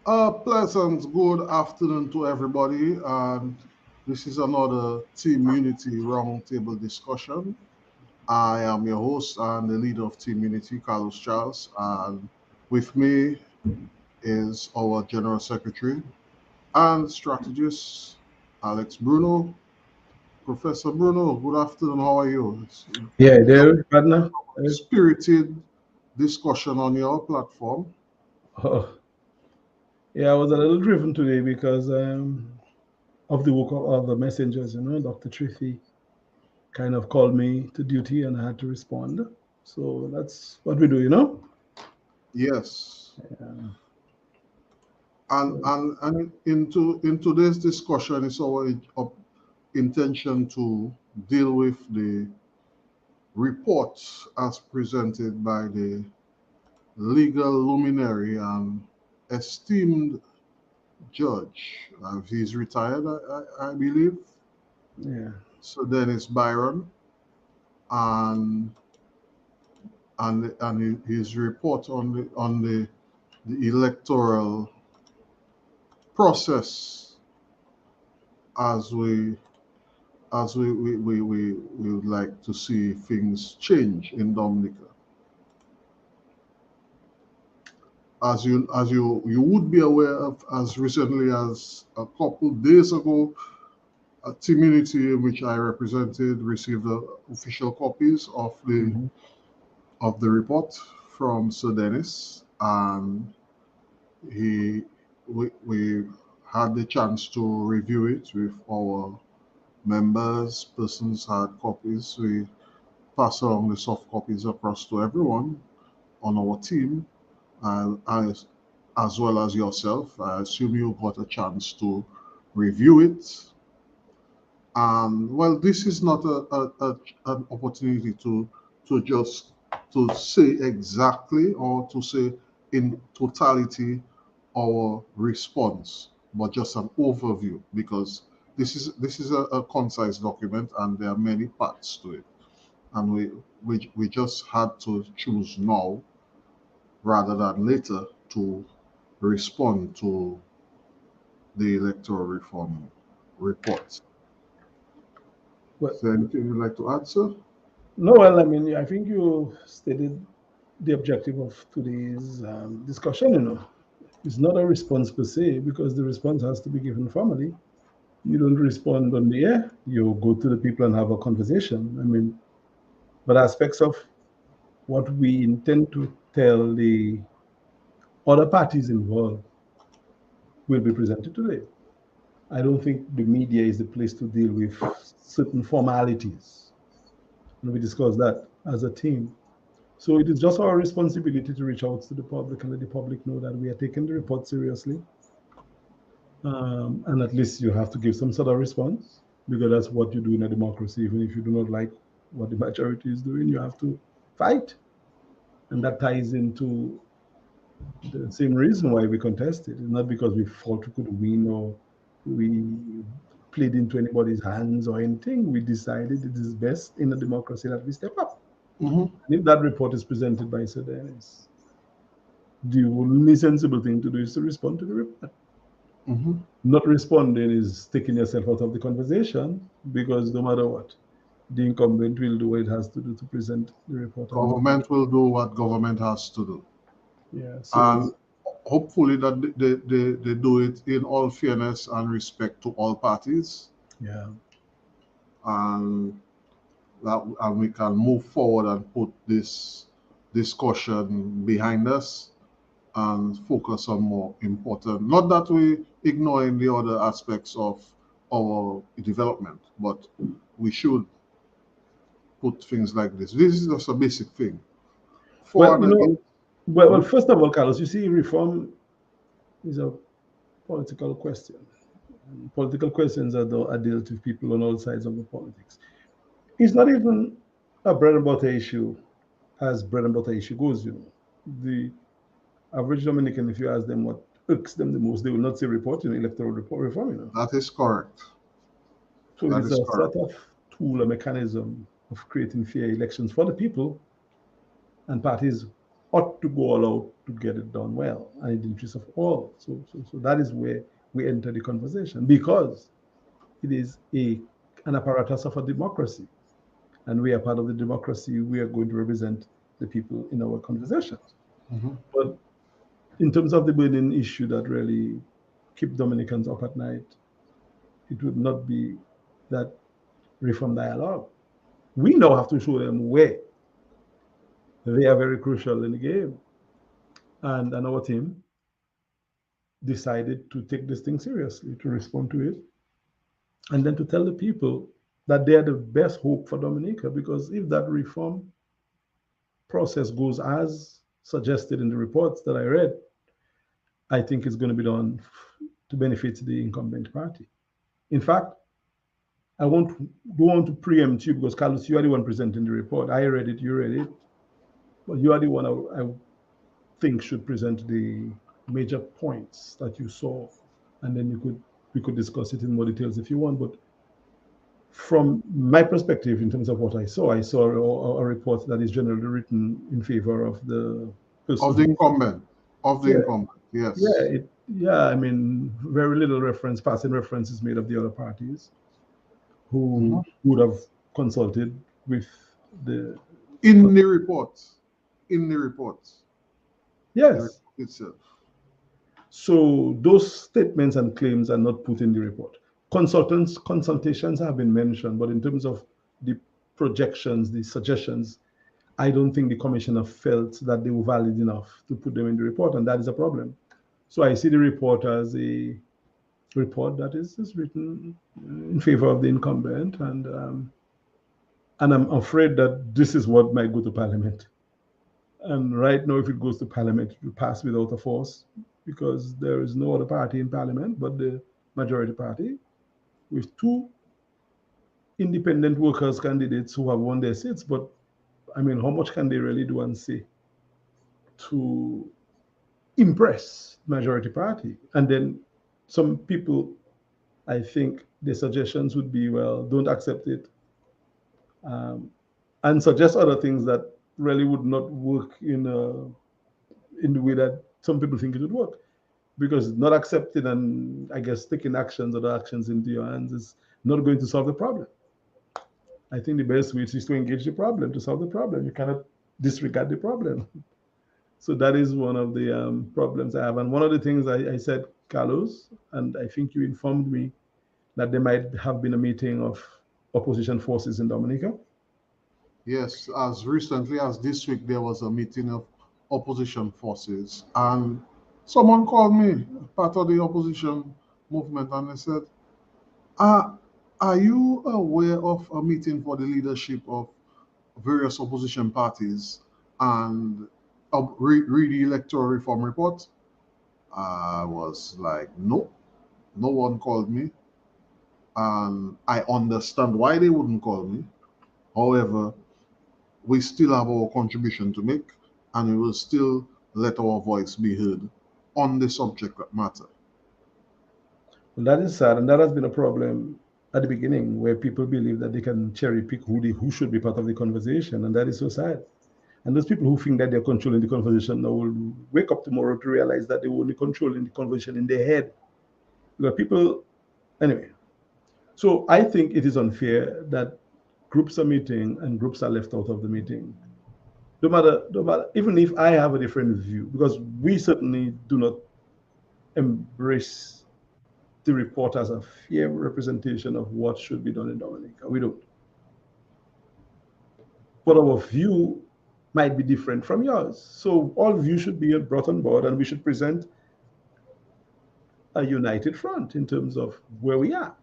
A pleasant good afternoon to everybody. And this is another Team Unity Roundtable discussion. I am your host and the leader of Team Unity, Carlos Charles. And with me is our General Secretary and strategist, Alex Bruno. Professor Bruno, good afternoon. How are you? Yeah, We have there, partner. a spirited discussion on your platform. Oh, yeah, I was a little driven today because of the work of the messengers. Dr. Triffy kind of called me to duty, and I had to respond. So that's what we do. Yes. Yeah. And in today's discussion, it's our intention to deal with the reports as presented by the legal luminary and esteemed judge. He's retired, I believe. Yeah. So Dennis Byron, and his report on the electoral process as we would like to see things change in Dominica. As you would be aware of, as recently as a couple days ago, a community in which I represented received official copies Mhm. of the report from Sir Dennis, and he we had the chance to review it with our members. Persons had copies. We pass along the soft copies across to everyone on our team, as well as yourself. I assume you got a chance to review it. Well, this is not an opportunity to just to say exactly or to say in totality our response, but just an overview because this is a concise document and there are many parts to it, and we just had to choose now rather than later to respond to the electoral reform report. Well, Is there anything you'd like to add, sir? no, well, I mean, I think you stated the objective of today's discussion. It's not a response per se because the response has to be given formally. You don't respond on the air. You go to the people and have a conversation. I mean, but aspects of what we intend to tell the other parties involved will be presented today. I don't think the media is the place to deal with certain formalities. And we discussed that as a team. So it is just our responsibility to reach out to the public and let the public know that we are taking the report seriously. And at least you have to give some sort of response because that's what you do in a democracy. Even if you do not like what the majority is doing, you have to fight. And that ties into the same reason why we contested. It's not because we thought we could win or we played into anybody's hands or anything. We decided it is best in a democracy that we step up. Mm-hmm. And if that report is presented by Sir Dennis, the only sensible thing to do is to respond to the report. Mm-hmm. Not responding is taking yourself out of the conversation because no matter what, the incumbent will do what it has to do to present the report on the. Government will do what government has to do, Yeah, so and hopefully that they do it in all fairness and respect to all parties, yeah. and and we can move forward and put this discussion behind us and focus on more important. Not that we ignoring the other aspects of our development, but we should put things like this. This is just a basic thing. For Well, and against. first of all, Carlos, you see, reform is a political question. And political questions are dealt with people on all sides of the politics. It's not even a bread and butter issue as bread and butter issue goes. The average Dominican, if you ask them what irks them the most, they will not say reporting electoral report reform. That is correct. So it That is is a correct. sort of tool, a mechanism of creating fair elections for the people and parties ought to go all out to get it done well and in the interest of all. So that is where we enter the conversation, because it is an apparatus of a democracy, and we are part of the democracy. We are going to represent the people in our conversations. Mhm. But in terms of the burning issue that really keep Dominicans up at night, it would not be that reform dialogue. We now have to show them where they are very crucial in the game. And our team decided to take this thing seriously, to respond to it, and then to tell the people that they are the best hope for Dominica. Because if that reform process goes as suggested in the reports that I read, I think it's going to be done to benefit the incumbent party. In fact, I won't go on to preempt you because, Carlos, you are the one presenting the report. I read it, you read it, but you are the one I think should present the major points that you saw, and then we could discuss it in more details if you want. But from my perspective, in terms of what I saw a report that is generally written in favor of the Of person the who, incumbent, of the yeah, incumbent, yeah, yes. I mean, very little reference, passing reference is made of the other parties who Mhm. would have consulted with the, In the report, in the report, the yes. report itself. So those statements and claims are not put in the report. Consultations have been mentioned, but in terms of the projections, the suggestions, I don't think the commissioner felt that they were valid enough to put them in the report, and that is a problem. So I see the report as a report that is written in favor of the incumbent, and I'm afraid that this is what might go to Parliament. And right now, if it goes to Parliament, it will pass without a force because there is no other party in Parliament but the majority party, with two independent workers candidates who have won their seats. But I mean, how much can they really do and say to impress majority party? And then some people, I think the suggestions would be, well, don't accept it, um, and suggest other things that really would not work in the way that some people think it would work. Because not accepting and I guess taking actions, other actions into your hands is not going to solve the problem. I think the best way is to engage the problem to solve the problem. You cannot disregard the problem. So that is one of the problems I have. And one of the things I said, Carlos, and I think you informed me that there might have been a meeting of opposition forces in Dominica. Yes, as recently as this week, there was a meeting of opposition forces, and someone called me, part of the opposition movement, and they said, "Are, are you aware of a meeting for the leadership of various opposition parties and read the electoral reform report?" I was like, "No, no one called me," and I understand why they wouldn't call me. However, we still have our contribution to make, and we will still let our voice be heard on the subject matter. Well, that is sad, and that has been a problem at the beginning, where people believe that they can cherry pick who should be part of the conversation, and that is so sad. And those people who think that they're controlling the conversation now will wake up tomorrow to realize that they were only controlling the conversation in their head. Because people, anyway. So I think it is unfair that groups are meeting and groups are left out of the meeting. No matter, even if I have a different view, because we certainly do not embrace the report as a fair representation of what should be done in Dominica. We don't. But our view might be different from yours. So all views should be brought on board, and we should present a united front in terms of where we are.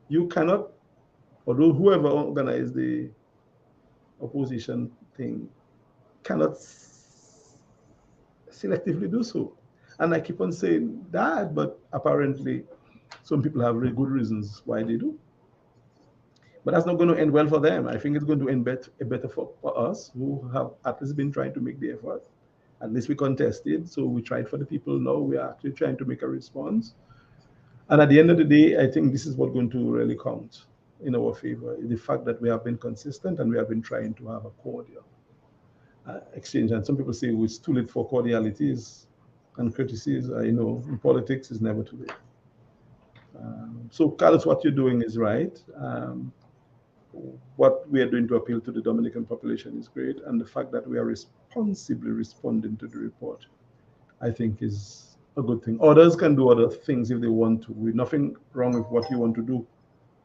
You cannot, although whoever organized the opposition thing cannot selectively do so. And I keep on saying that, but apparently some people have really good reasons why they do. But that's not going to end well for them. I think it's going to end better for us who have at least been trying to make the effort. At least we contested, so we tried for the people. Now we are actually trying to make a response. And at the end of the day, I think this is what's going to really count in our favor: the fact that we have been consistent and we have been trying to have a cordial. exchange. And some people say it's too late for cordialities and courtesies. I know in politics it's never too late. So, Carlos, what you're doing is right. What we are doing to appeal to the Dominican population is great, and the fact that we are responsibly responding to the report, I think, is a good thing. Others can do other things if they want to. With nothing wrong with what you want to do,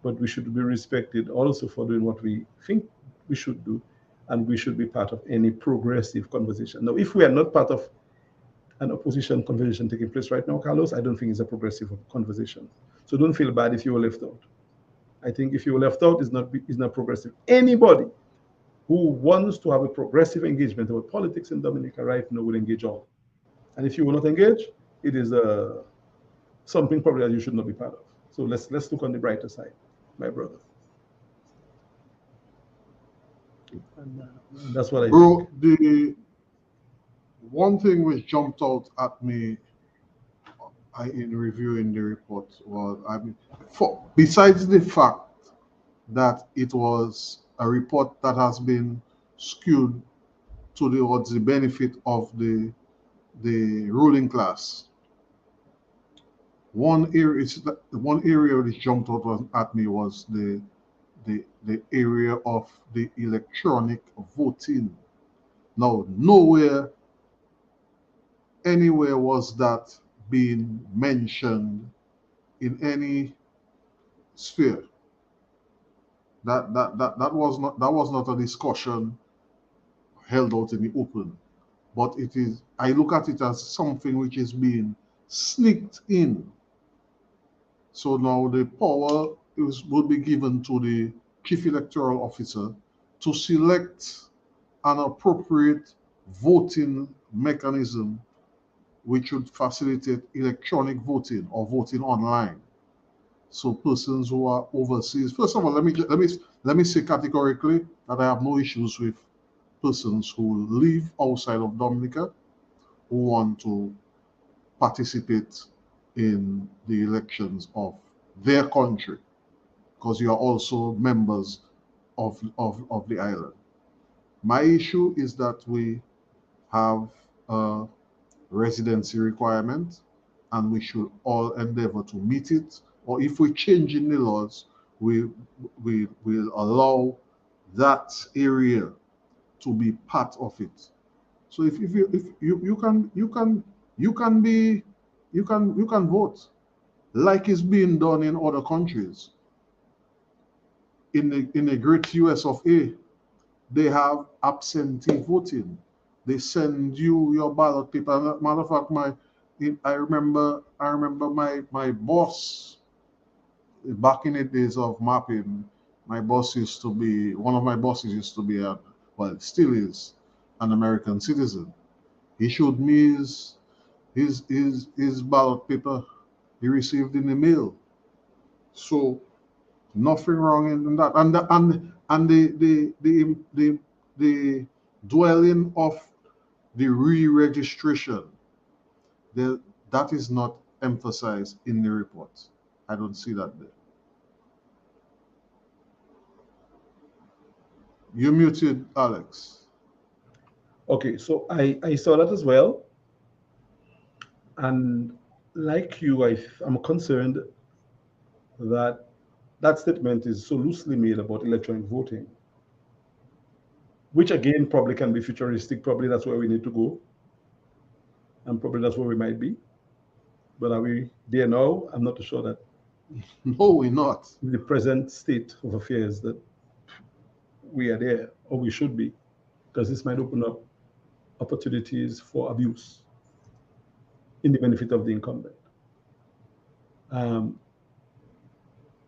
but we should be respected also for doing what we think we should do, and we should be part of any progressive conversation. Now, if we are not part of an opposition conversation taking place right now, Carlos, I don't think it's a progressive conversation. So don't feel bad if you were left out. I think if you were left out, it's not progressive. Anybody who wants to have a progressive engagement about politics in Dominica right now will engage all. And if you will not engage, it is something probably that you should not be part of. So let's look on the brighter side, my brother. And that's what I Bro, think. the one thing which jumped out at me in reviewing the report was, I mean, besides the fact that it was a report that has been skewed towards the benefit of the ruling class. One area which jumped out at me was the area of the electronic voting. Now, nowhere, anywhere was that being mentioned in any sphere. That was not a discussion held out in the open. But it is, I look at it as something which is being sneaked in. So now the power would be given to the chief electoral officer to select an appropriate voting mechanism which would facilitate electronic voting or voting online. So persons who are overseas, first of all, let me say categorically that I have no issues with persons who live outside of Dominica who want to participate in the elections of their country, because you are also members of the island. My issue is that we have a residency requirement and we should all endeavor to meet it. Or if we change in the laws, we will allow that area to be part of it. So if you can vote like it's being done in other countries. In the great US of A, they have absentee voting. They send you your ballot paper. Matter of fact, I remember my boss back in the days of mapping. One of my bosses used to be well, still is an American citizen. He showed me his ballot paper he received in the mail. So nothing wrong in that. And the dwelling of the re-registration, that is not emphasized in the report. I don't see that there. You muted, Alex. Okay, so I saw that as well. And like you, I'm concerned that that statement is so loosely made about electronic voting, which again probably can be futuristic. Probably that's where we need to go, and probably that's where we might be. But are we there now? I'm not sure that No, we're not. in the present state of affairs that we are there, or we should be, because this might open up opportunities for abuse in the benefit of the incumbent. Um,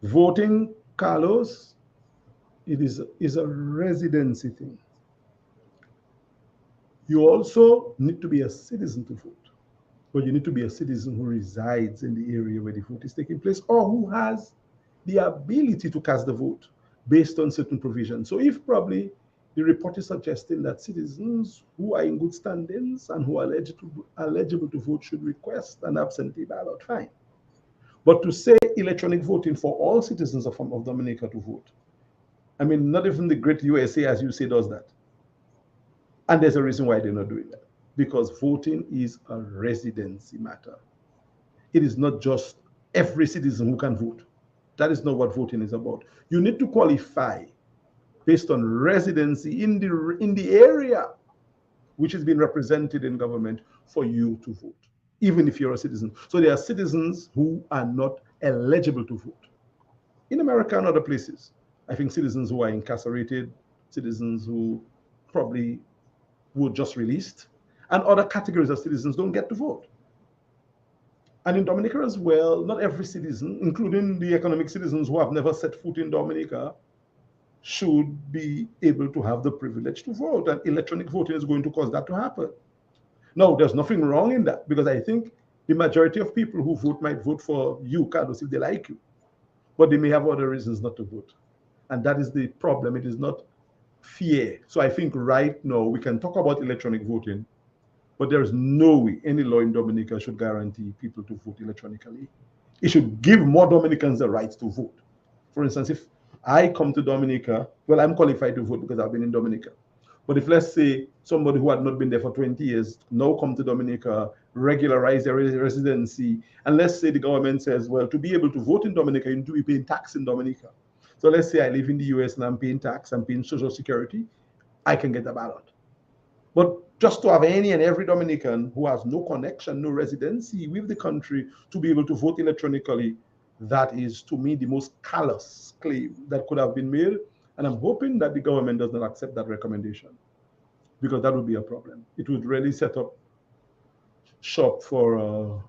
Voting, Carlos, it is a residency thing. You also need to be a citizen to vote, but you need to be a citizen who resides in the area where the vote is taking place or who has the ability to cast the vote based on certain provisions. So if probably the report is suggesting that citizens who are in good standings and who are eligible to vote should request an absentee ballot, fine. But to say electronic voting for all citizens of Dominica to vote, I mean, not even the great USA, as you say, does that. And there's a reason why they're not doing that. Because voting is a residency matter. It is not just every citizen who can vote. That is not what voting is about. You need to qualify based on residency in the area which is being represented in government for you to vote, even if you're a citizen. So there are citizens who are not eligible to vote. In America and other places, I think citizens who are incarcerated, citizens who probably were just released, and other categories of citizens don't get to vote. And in Dominica as well, not every citizen, including the economic citizens who have never set foot in Dominica, should be able to have the privilege to vote. And electronic voting is going to cause that to happen. No, there's nothing wrong in that, because I think the majority of people who vote might vote for you, Carlos, if they like you. But they may have other reasons not to vote. And that is the problem. It is not fear. So I think right now we can talk about electronic voting, but there is no way any law in Dominica should guarantee people to vote electronically. It should give more Dominicans the right to vote. For instance, if I come to Dominica, well, I'm qualified to vote because I've been in Dominica. But if, let's say, somebody who had not been there for 20 years now come to Dominica, regularize their residency, and let's say the government says, well, to be able to vote in Dominica, you need to be paying tax in Dominica. So let's say I live in the US and I'm paying tax, I'm paying Social Security, I can get a ballot. But just to have any and every Dominican who has no connection, no residency with the country to be able to vote electronically, that is, to me, the most callous claim that could have been made. And I'm hoping that the government does not accept that recommendation, because that would be a problem. It would really set up shop for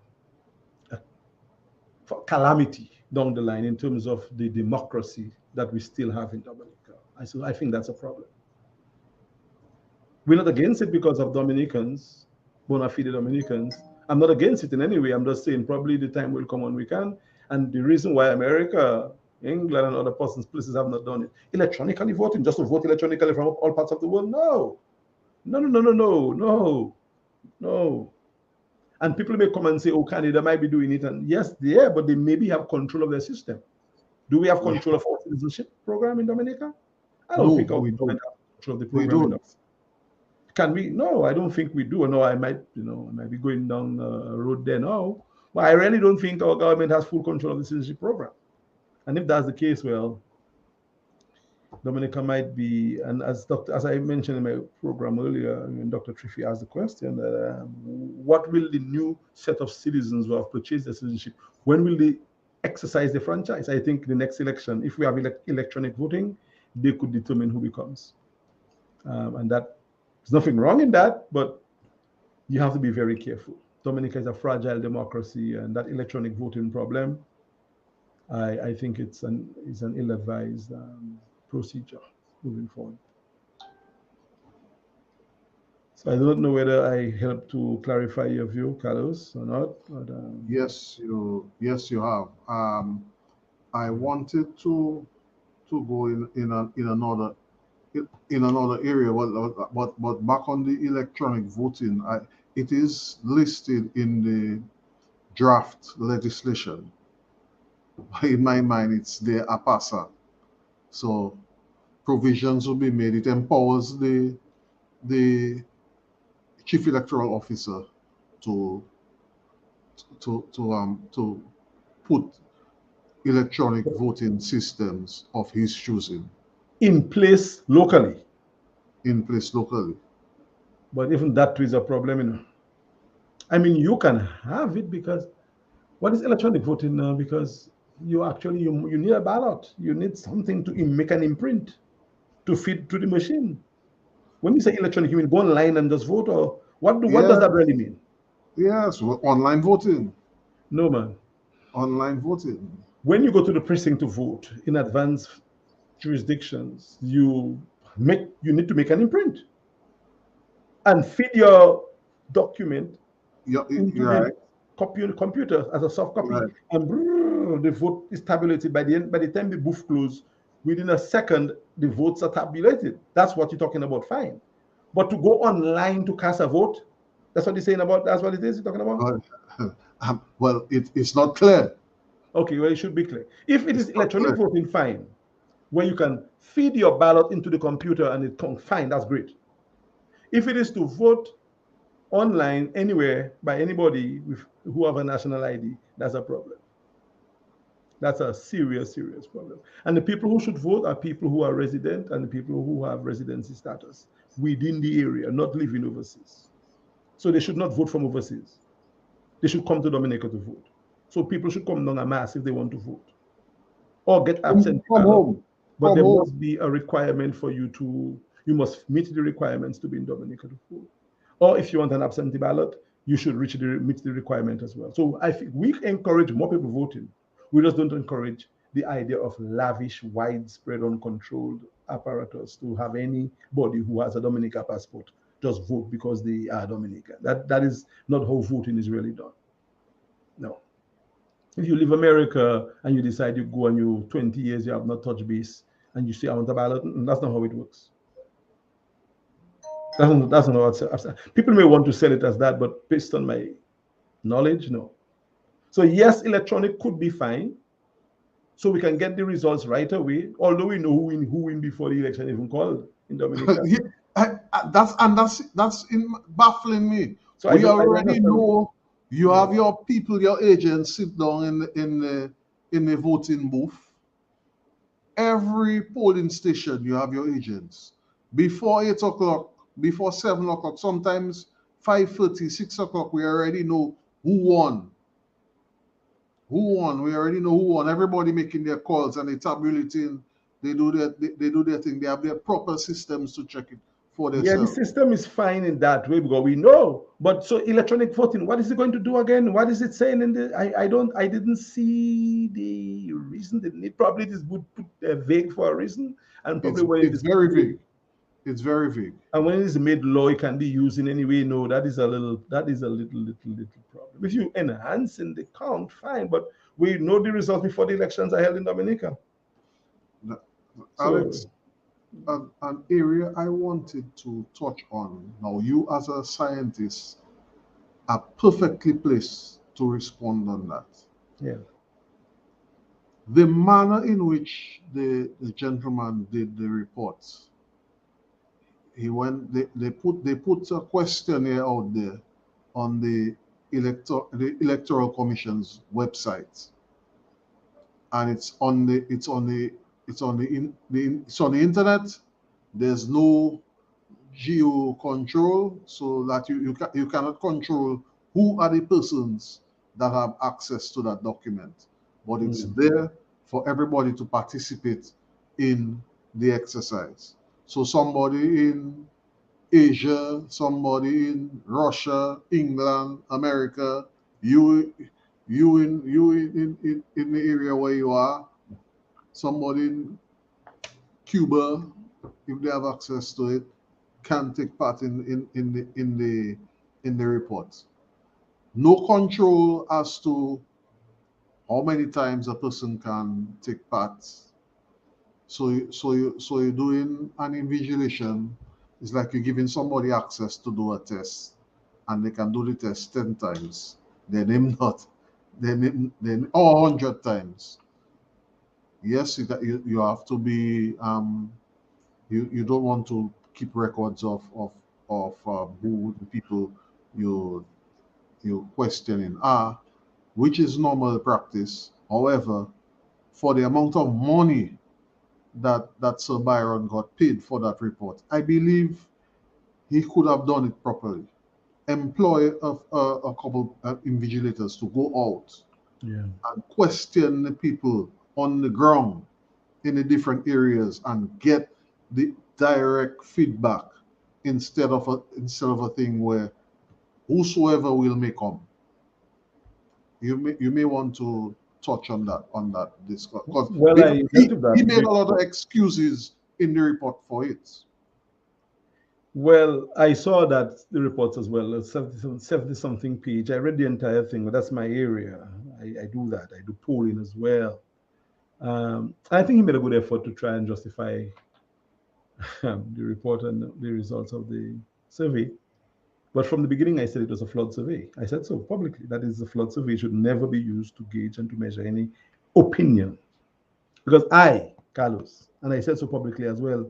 calamity down the line in terms of the democracy that we still have in Dominica. So I think that's a problem. We're not against it because of Dominicans, bona fide Dominicans. I'm not against it in any way. I'm just saying probably the time will come when we can. And the reason why America, England, and other places have not done it, electronically voting, just to vote electronically from all parts of the world, no. No. And people may come and say, oh, Canada might be doing it. And yes, they are, but they maybe have control of their system. Do we have control of our citizenship program in Dominica? I don't think we don't have control of the program enough. Can we? No, I don't think we do. No, I might be going down a road there now. But I really don't think our government has full control of the citizenship program. And if that's the case, well, Dominica might be, and as I mentioned in my program earlier, when Dr. Triffy asked the question, that what will the new set of citizens who have purchased their citizenship, when will they exercise the franchise? I think the next election, if we have electronic voting, they could determine who becomes. And that there's nothing wrong in that, but you have to be very careful. Dominica is a fragile democracy, and that electronic voting problem, I think it's an ill-advised procedure moving forward. So I don't know whether I helped to clarify your view, Carlos, or not. But, yes, you have. I wanted to go in another area, but back on the electronic voting, it is listed in the draft legislation. In my mind, it's the APASA. So provisions will be made. It empowers the chief electoral officer to put electronic voting systems of his choosing in place locally. But even that is a problem, I mean, you can have it because what is electronic voting now? Because you actually you need a ballot. You need something to make an imprint to feed to the machine. When you say electronic, you mean go online and just vote, or what does that really mean? Yes, online voting. No, man. Online voting. When you go to the precinct to vote in advanced jurisdictions, you need to make an imprint and feed your document into the computer as a soft copy, and the vote is tabulated. By the time the booth closes, within a second, the votes are tabulated. That's what you're talking about, fine. But to go online to cast a vote, that's what you're saying about, that's what it is you're talking about? Well, it's not clear. Okay, well, it should be clear. If it is electronic voting, fine. Where you can feed your ballot into the computer and it comes, fine, that's great. If it is to vote online anywhere by anybody who have a national ID, that's a problem. That's a serious, serious problem. And the people who should vote are people who are resident and the people who have residency status within the area, not living overseas. So they should not vote from overseas. They should come to Dominica to vote. So people should come down en masse if they want to vote or get absentee Come ballot. home. But Come there home. must be a requirement for you must meet the requirements to be in Dominica to vote. Or if you want an absentee ballot, you should meet the requirement as well. So I think we encourage more people voting. We just don't encourage the idea of lavish, widespread, uncontrolled apparatus to have anybody who has a Dominica passport just vote because they are Dominican. That is not how voting is really done. No. If you leave America and you decide you go and you 20 years you have not touched base and you say I want a ballot, that's not how it works. That's not how people may want to sell it as that, but based on my knowledge, no. So yes, electronic could be fine. So we can get the results right away, although we know who win before the election even called in Dominica. That's baffling me. So We I don't already understand. know you Yeah. have your people, your agents sit down in the voting booth. Every polling station, you have your agents. Before 8 o'clock, before 7 o'clock, sometimes 5:30, 6 o'clock, we already know who won. Who won? We already know who won. Everybody making their calls and they tabulating. They do their thing. They have their proper systems to check it for Yeah, the themselves. system is fine in that way because we know. But so electronic voting, what is it going to do again? What is it saying in the? I didn't see the reason. It probably is put vague for a reason, and probably when it It's is very made, vague. It's very vague. and when it is made law, it can be used in any way. No, that is a little problem. If you enhance in the count, fine, but we know the results before the elections are held in Dominica. So Alex, an area I wanted to touch on. Now, you as a scientist are perfectly placed to respond on that. yeah, The manner in which the gentleman did the report, they put a questionnaire out there on the electoral commission's website, and it's on the internet. There's no geo control, so that you cannot control who are the persons that have access to that document, but it's mm, there for everybody to participate in the exercise. So somebody in Asia, somebody in Russia, England, America, you in the area where you are, somebody in Cuba, if they have access to it, can take part in the report. No control as to how many times a person can take part. So you're doing an invigilation. It's like you're giving somebody access to do a test, and they can do the test 10 times. Then him not. Then 100 times. Yes, you have to be you don't want to keep records of who the people you questioning are, which is normal practice. However, for the amount of money that Sir Byron got paid for that report, I believe he could have done it properly. Employ a couple of invigilators to go out yeah. and question the people on the ground in the different areas and get the direct feedback instead of a thing where whosoever will may come. You may want to touch on that discuss because Well, I went to he that made a lot of report. excuses in the report for it. Well, I saw that the reports as well, a 70 something page. I read the entire thing, but that's my area. I do that. I do polling as well. I think he made a good effort to try and justify the report and the results of the survey. But from the beginning, I said it was a flawed survey. I said so publicly. That is, a flawed survey should never be used to gauge and to measure any opinion. Because I, Carlos, and I said so publicly as well,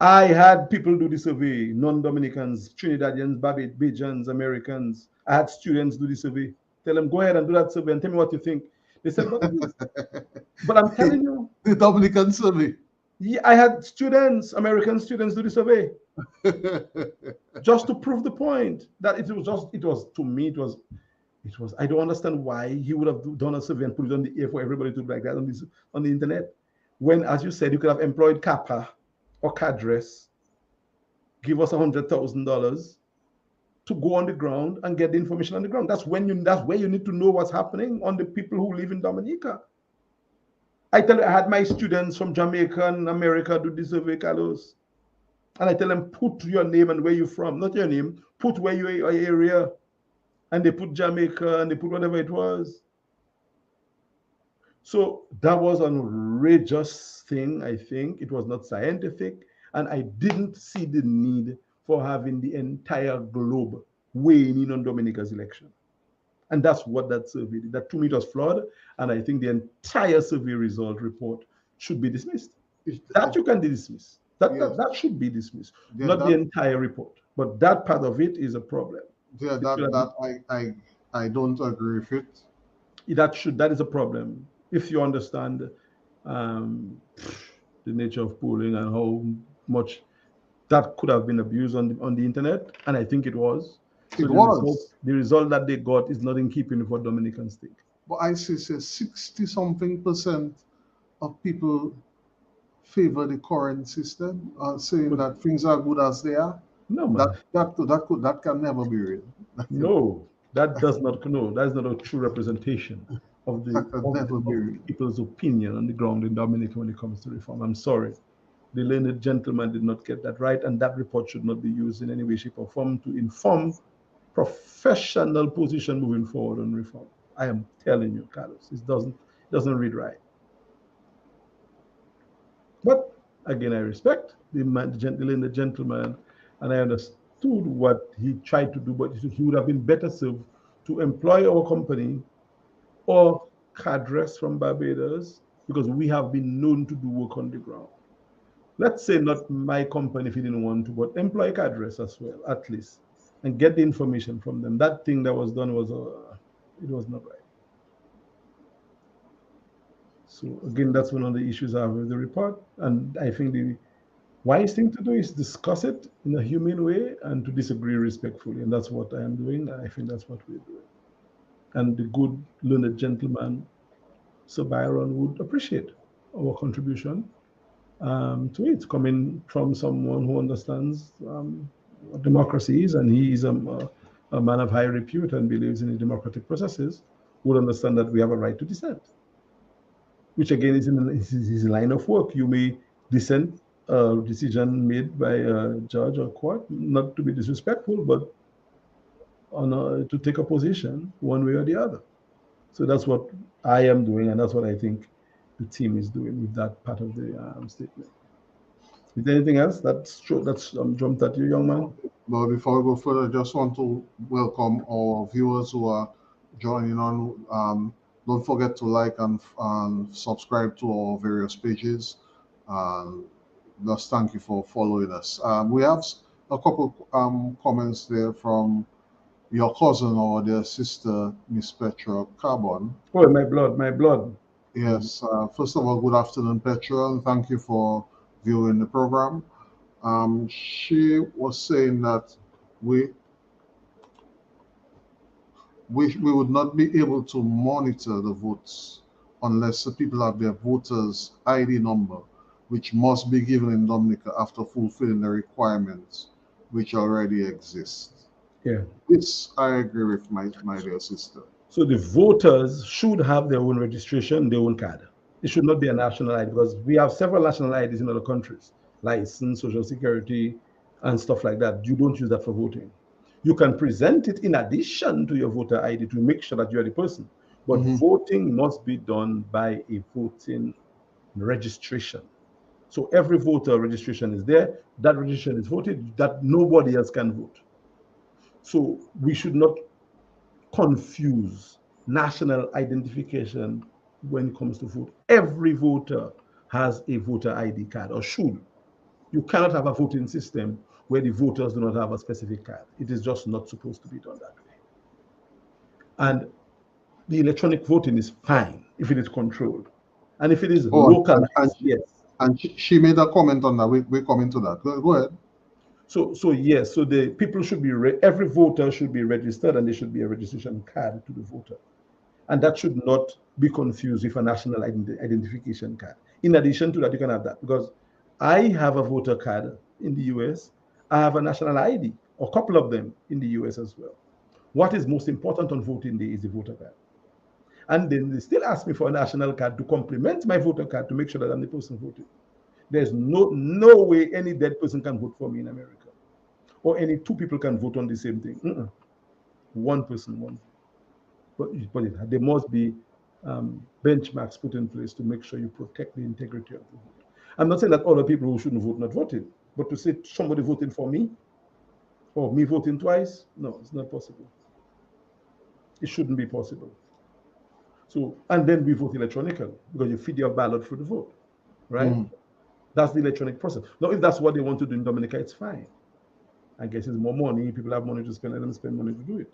I had people do the survey, non-Dominicans, Trinidadians, Bajans, Americans. I had students do the survey. Tell them, go ahead and do that survey and tell me what you think. They said, but I'm telling you, The Dominican survey. yeah, I had students, American students do the survey just to prove the point that it was, to me, I don't understand why he would have done a survey and put it on the air for everybody to do like that on the internet. When, as you said, you could have employed Kappa or Cadres, give us $100,000 to go on the ground and get the information on the ground. That's where you need to know what's happening on the people who live in Dominica. I tell you, I had my students from Jamaica and America do the survey, Carlos. And I tell them, put your name and where you're from, not your name, put where your area. And they put Jamaica and they put whatever it was. So that was an outrageous thing, I think. It was not scientific. And I didn't see the need for having the entire globe weighing in on Dominica's election. And that's what that survey did. That, to me, it was flawed. And I think the entire survey result report should be dismissed. That you can dismiss. That should be dismissed. Yeah, not the entire report. But that part of it is a problem. Yeah, I don't agree with it. That is a problem. If you understand the nature of polling and how much that could have been abused on the internet, and I think it was. So the result that they got is not in keeping with what Dominicans think. But I say 60-something% of people favor the current system, saying that things are good as they are. No, man. That can never be real. No, that does not. No, that is not a true representation of the people's opinion on the ground in Dominica when it comes to reform. I'm sorry. The learned gentleman did not get that right, and that report should not be used in any way, shape, or form to inform professional position moving forward on reform. I am telling you, Carlos, it doesn't read right. But again, I respect the learned gentleman, and I understood what he tried to do, but he would have been better served to employ our company or cadres from Barbados, because we have been known to do work on the ground. Let's say not my company if he didn't want to, but employ cadres as well, at least, and get the information from them. That thing that was done it was not right. So again, that's one of the issues I have with the report, and I think the wise thing to do is discuss it in a humane way and to disagree respectfully, and that's what I am doing. I think that's what we're doing. And the good learned gentleman, Sir Byron, would appreciate our contribution to it, coming from someone who understands what democracy is, and he is a man of high repute and believes in the democratic processes, would understand that we have a right to dissent, which again is in his line of work. You may dissent a decision made by a judge or court, not to be disrespectful, but to take a position one way or the other. So that's what I am doing, and that's what I think the team is doing with that part of the statement. Is there anything else that's jumped at you, young man? But before we go further, I just want to welcome our viewers who are joining on. Don't forget to like and subscribe to our various pages. Just thank you for following us. We have a couple comments there from your cousin or their sister, Miss Petra Carbon. Oh, my blood. Yes. First of all, good afternoon, Petra, and thank you for viewing the program. She was saying that we would not be able to monitor the votes unless the people have their voters ID number, which must be given in Dominica after fulfilling the requirements which already exist. Yeah. This I agree with my dear sister. So the voters should have their own registration, their own card. It should not be a national ID, because we have several national IDs in other countries, license, social security, and stuff like that. You don't use that for voting. You can present it in addition to your voter ID to make sure that you are the person. But voting must be done by a voting registration. So every voter registration is there. That registration is voted, that nobody else can vote. So we should not confuse national identification when it comes to vote. Every voter has a voter ID card, or should. You cannot have a voting system where the voters do not have a specific card. It is just not supposed to be done that way. And the electronic voting is fine if it is controlled. And if it is Oh, localized, yes. and she made a comment on that. We come into that. Go ahead. So yes, so the people should be, every voter should be registered, and there should be a registration card to the voter. And that should not be confused with a national identification card. In addition to that, you can have that, because I have a voter card in the US. I have a national ID, a couple of them in the US as well. What is most important on voting day is the voter card. And then they still ask me for a national card to complement my voter card to make sure that I'm the person voting. There's no way any dead person can vote for me in America, or any two people can vote on the same thing. One person, one vote. But there must be benchmarks put in place to make sure you protect the integrity of the vote. I'm not saying that other people who shouldn't vote not voting, but to say somebody voting for me, or me voting twice, no, it's not possible. It shouldn't be possible. So, and then we vote electronically, because you feed your ballot through the vote, right? That's the electronic process. Now, if that's what they want to do in Dominica, it's fine. I guess it's more money. People have money to spend, let them spend money to do it.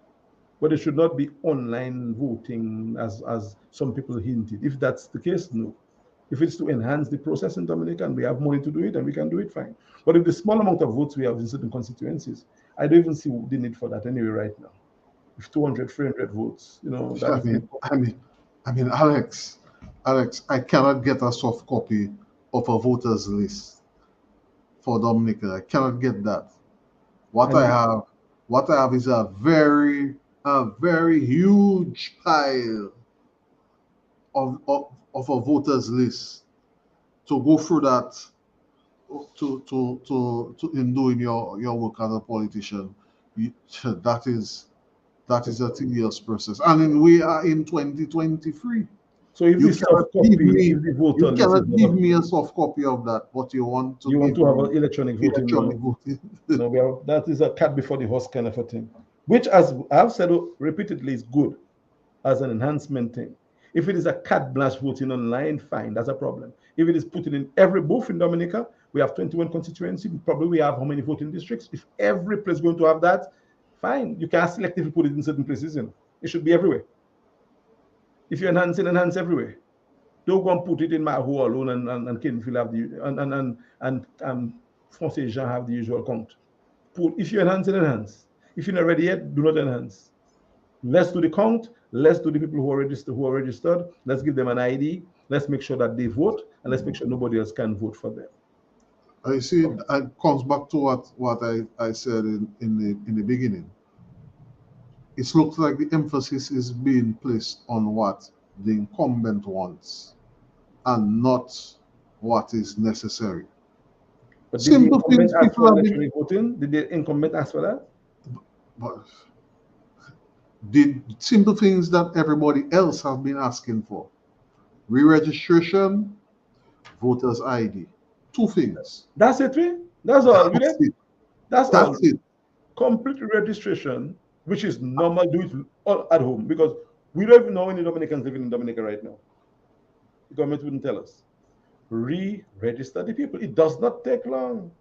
But it should not be online voting, as some people hinted. If that's the case, no. If it's to enhance the process in Dominica and we have money to do it, and we can do it, fine. But if the small amount of votes we have in certain constituencies, I don't even see the need for that anyway right now. If 200, 300 votes, that I mean, Alex, I cannot get a soft copy of a voters list for Dominica. I cannot get that. What I have is a very huge pile of a voters list to go through that, to in doing your work as a politician. That is a tedious process. And then we are in 2023. So if the soft copy, if the voter you cannot give me a soft copy of that, but you want to have an electronic voting. No, that is a cat before the horse kind of a thing, which, as I've said repeatedly, is good as an enhancement thing. If it is a carte blanche voting online, fine, that's a problem. If it is put in every booth in Dominica, we have 21 constituencies, probably we have how many voting districts? If every place is going to have that, fine. You can selectively put it in certain places, It should be everywhere. If you're enhance everywhere. Don't go and put it in my hole alone, and Kenfield have the and Francis Jean have the usual count. If you enhance. If you're not ready yet, do not enhance. Let's do the count. Let's do the people who are registered. Let's give them an ID. Let's make sure that they vote, and let's make sure nobody else can vote for them. I see. It comes back to what I said in the beginning. It looks like the emphasis is being placed on what the incumbent wants, and not what is necessary. But simple things people are voting. Did the incumbent ask for that? But the simple things that everybody else have been asking for: re-registration, voters ID. Two things. That's it, That's all. That's all. It. Complete registration, which is normal. Do it all at home, because we don't even know any Dominicans living in Dominica right now. The government wouldn't tell us. Re-register the people. It does not take long.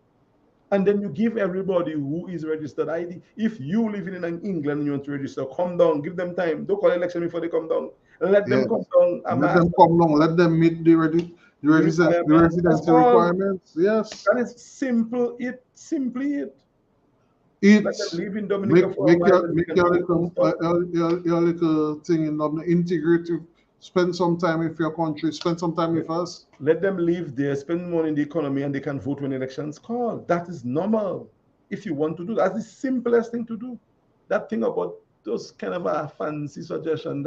And then you give everybody who is registered ID. If you living in England and you want to register, come down, give them time. Don't call election before they come down. Let them come down. Let them come down. Let them meet the residency requirements. Yes. That is simple. Simply it. It's make your little thing in integrative. Spend some time with your country. Spend some time with us. Let them live there, spend money in the economy, and they can vote when elections call. That is normal. If you want to do that, that's the simplest thing to do. That thing about those kind of a fancy suggestion,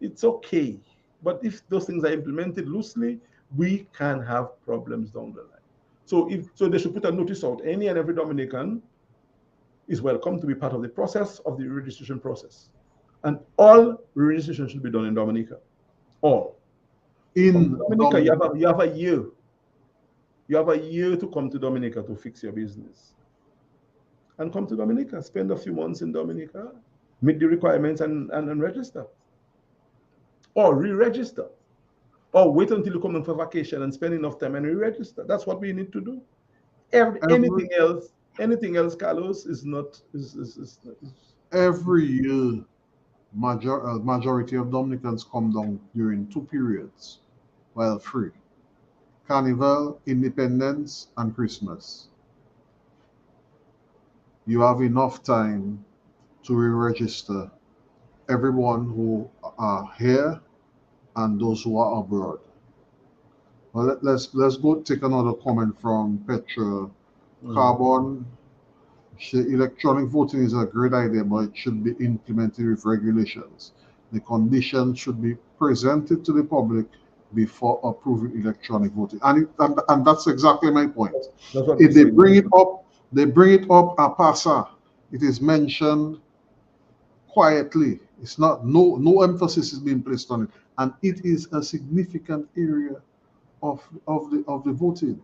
it's okay. But if those things are implemented loosely, we can have problems down the line. So they should put a notice out. Any and every Dominican is welcome to be part of the process of the registration process. And all registration should be done in Dominica. All. In Dominica, you have a year. You have a year to come to Dominica to fix your business. And come to Dominica, spend a few months in Dominica, meet the requirements, and register. Or re-register. Or wait until you come in for vacation and spend enough time and re-register. That's what we need to do. Every anything else, Carlos, is not is every year, majority of Dominicans come down during 2 periods while free: Carnival, Independence, and Christmas. You have enough time to re-register everyone who are here and those who are abroad. Well, let's go take another comment from Petra Carbon. Electronic voting is a great idea, but it should be implemented with regulations. The conditions should be presented to the public before approving electronic voting. And that's exactly my point. That's what If we say. they bring it up a passa. It is mentioned quietly. It's not no emphasis is being placed on it. And it is a significant area of the voting.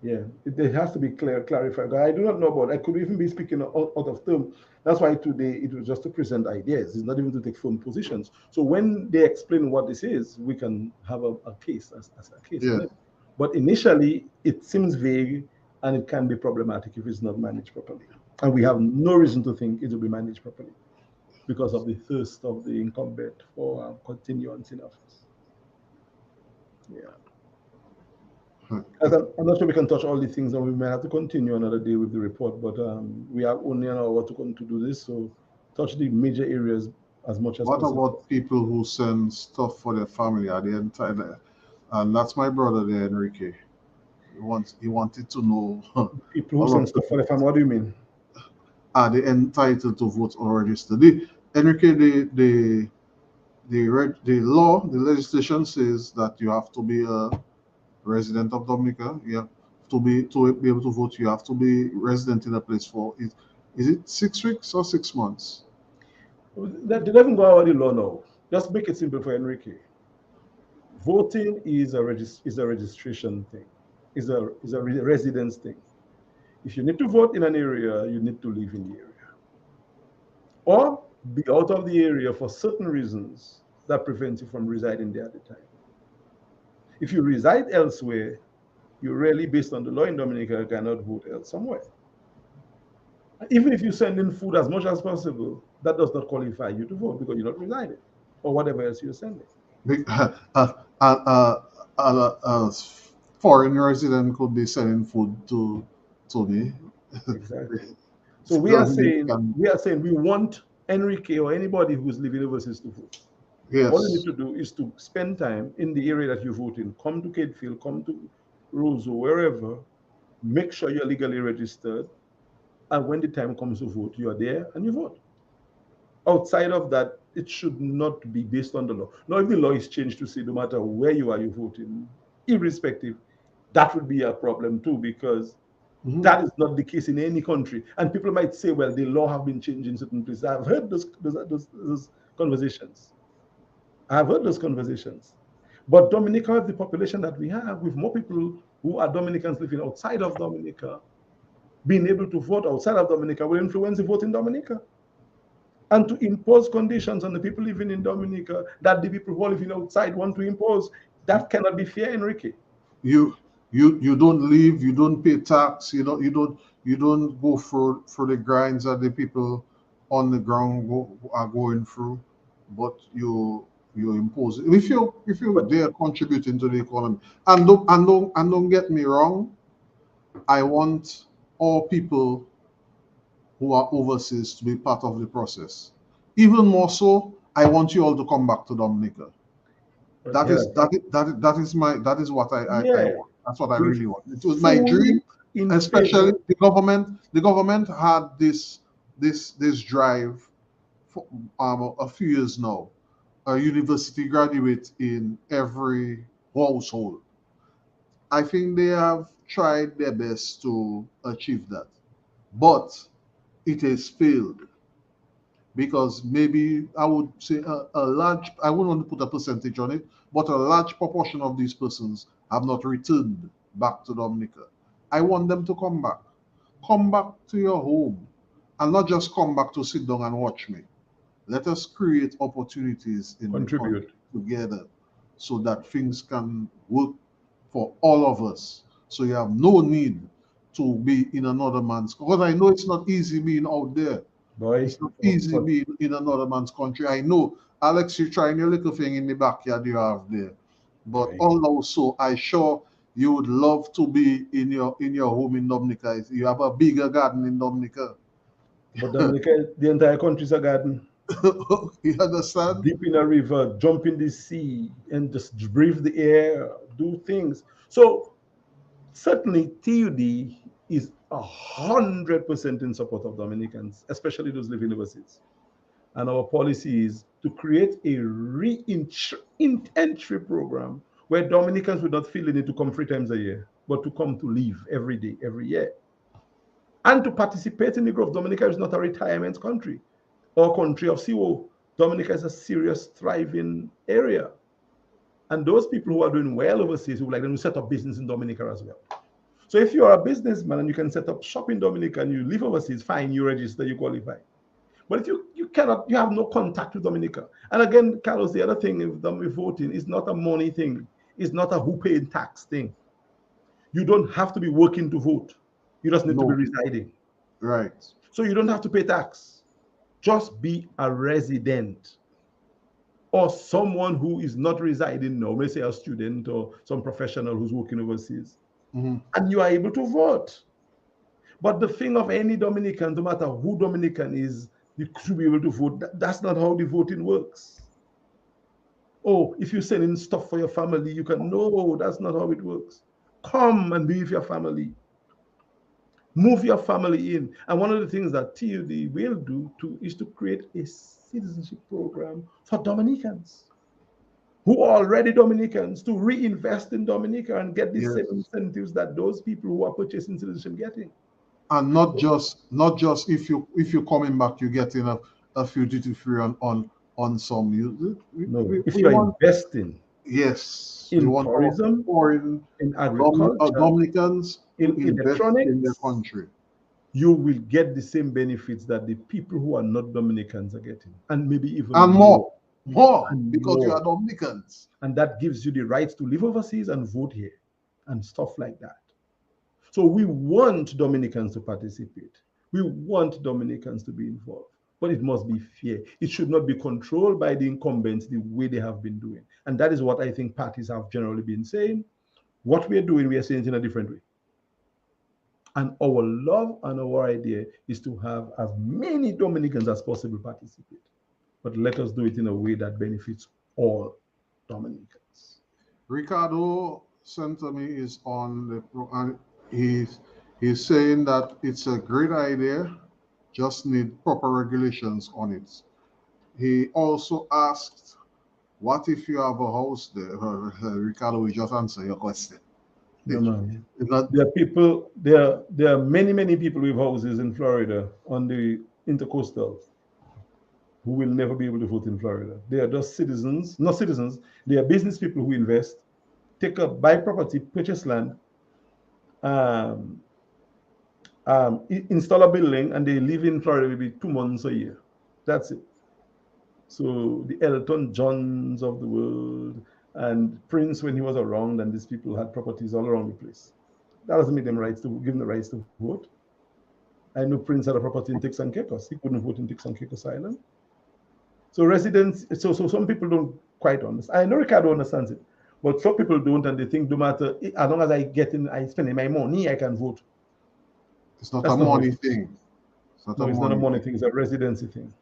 Yeah, it has to be clarified. I do not know about. I could even be speaking out of term. That's why today it was just to present ideas. It's not even to take firm positions. So when they explain what this is, we can have a case as a case on Yeah. it. But initially, it seems vague and it can be problematic if it's not managed properly. And we have no reason to think it will be managed properly because of the thirst of the incumbent for continuance in office. Yeah. I'm not sure we can touch all the things, and we may have to continue another day with the report. But we have only an hour to come to do this, so touch the major areas as much as What possible. about people who send stuff for their family at the entire? And that's my brother there, Enrique. He wanted to know People who how send stuff for the family. What do you mean? are they entitled to vote or register? Enrique, the law, the legislation says that you have to be a resident of Dominica. You have to be able to vote. You have to be resident in a place for it. Is it 6 weeks or 6 months? They doesn't go over the law now. Just make it simple for Enrique. Voting is a registration thing. Is a residence thing. If you need to vote in an area, you need to live in the area, or be out of the area for certain reasons that prevent you from residing there at the time. If you reside elsewhere, you really, based on the law in Dominica, cannot vote somewhere. Even if you send in food as much as possible, that does not qualify you to vote because you're not residing or whatever else you're sending. A foreign resident could be selling food to me. Exactly. So It we are doesn't mean saying we want Enrique or anybody who's living overseas to vote. All you need yes. to do is to spend time in the area that you vote in. Come to Cadefield, come to Roseau, wherever. Make sure you're legally registered, and when the time comes to vote, you are there and you vote. Outside of that, it should not be based on the law. Now, if the law is changed to say no matter where you are, you voting, irrespective, that would be a problem too, because Mhm. that is not the case in any country. And people might say, well, the law have been changed in certain places. I've heard those conversations. I've heard those conversations. But Dominica, with the population that we have, with more people who are Dominicans living outside of Dominica, being able to vote outside of Dominica will influence the vote in Dominica. And to impose conditions on the people living in Dominica that the people who are living outside want to impose, that cannot be fair, Enrique. You you don't leave, you don't pay tax, you don't go for the grinds that the people on the ground are going through, but you impose it. If you But dare contributing to the economy. And don't get me wrong, I want all people who are overseas to be part of the process. Even more so, I want you all to come back to Dominica. That yeah, is that is what I yeah, want. That's what I we really want. It was my fully dream, in especially favor. the government had this drive for a few years now. A university graduate in every household. I think they have tried their best to achieve that, but it has failed because maybe I would say I wouldn't want to put a percentage on it, but a large proportion of these persons have not returned back to Dominica. I want them to come back. Come back to your home and not just come back to sit down and watch me. Let us create opportunities in the country Contribute. together so that things can work for all of us. So you have no need to be in another man's, because I know it's not easy being out there. Boy, It's not easy but being in another man's country. I know, Alex, you're trying your little thing in the backyard you have there. But boy. also, I sure you would love to be in your home in Dominica. You have a bigger garden in Dominica. But Dominica, the entire country's a garden. You understand? Deep in a river, jump in the sea, and just breathe the air, do things. So certainly TUD is 100% in support of Dominicans, especially those living overseas. And our policy is to create a re-entry program where Dominicans would not feel the need to come 3 times a year, but to come to live every day, every year. And to participate in the growth. Dominica is not a retirement country or country of CO. Dominica is a serious, thriving area. And those people who are doing well overseas, who would like them to set up business in Dominica as well. So if you're a businessman and you can set up shop in Dominica and you live overseas, fine, you register, you qualify. But if you cannot, you have no contact with Dominica. And again, Carlos, the other thing with voting is not a money thing. It's not a who paid tax thing. You don't have to be working to vote. You just need to be No, residing. right. So you don't have to pay tax. Just be a resident or someone who is not residing now, may say a student or some professional who's working overseas, Mhm. and you are able to vote. But the thing of any Dominican, no matter who Dominican is, you should be able to vote. That's not how the voting works. Oh, if you send in stuff for your family, you can. No, that's not how it works. Come and be with your family. Move your family in. And one of the things that TUD will do is to create a citizenship program for Dominicans who are already Dominicans to reinvest in Dominica and get the Yes. same incentives that those people who are purchasing citizenship getting. And not just if you're coming back, you're getting a few duty free on some. No, if We you are want, investing yes, we in want our tourism, foreign in agriculture, Dominicans to in invest in their electronics, country. you will get the same benefits that the people who are not Dominicans are getting, and maybe even And more more, and because you are more. Dominicans. And that gives you the right to live overseas and vote here and stuff like that. So we want Dominicans to participate. We want Dominicans to be involved, but it must be fair. It should not be controlled by the incumbents the way they have been doing. And that is what I think parties have generally been saying. What we are doing, we are saying it in a different way. And our love and our idea is to have as many Dominicans as possible participate. But let us do it in a way that benefits all Dominicans. Ricardo Santami is on the and he's saying that it's a great idea, just need proper regulations on it. He also asked, what if you have a house there? Ricardo will just answer your question. No, man. It's not, There are people, there are many, many people with houses in Florida on the intercoastal who will never be able to vote in Florida. They are just citizens, not citizens, they are business people who invest, buy property, purchase land, um, install a building, and they live in Florida maybe 2 months a year. That's it. So the Elton Johns of the world and Prince when he was around, and these people had properties all around the place. That doesn't make them rights to give them the rights to vote. I know Prince had a property in Turks and Caicos. He couldn't vote in Turks and Caicos Island. So residents, so some people don't quite understand. I know Ricardo understands it, but some people don't, and they think no matter as long as I spending my money, I can vote. it's not a That's not how it money works. thing. It's not No, a it's not a money money thing. thing, it's a residency thing.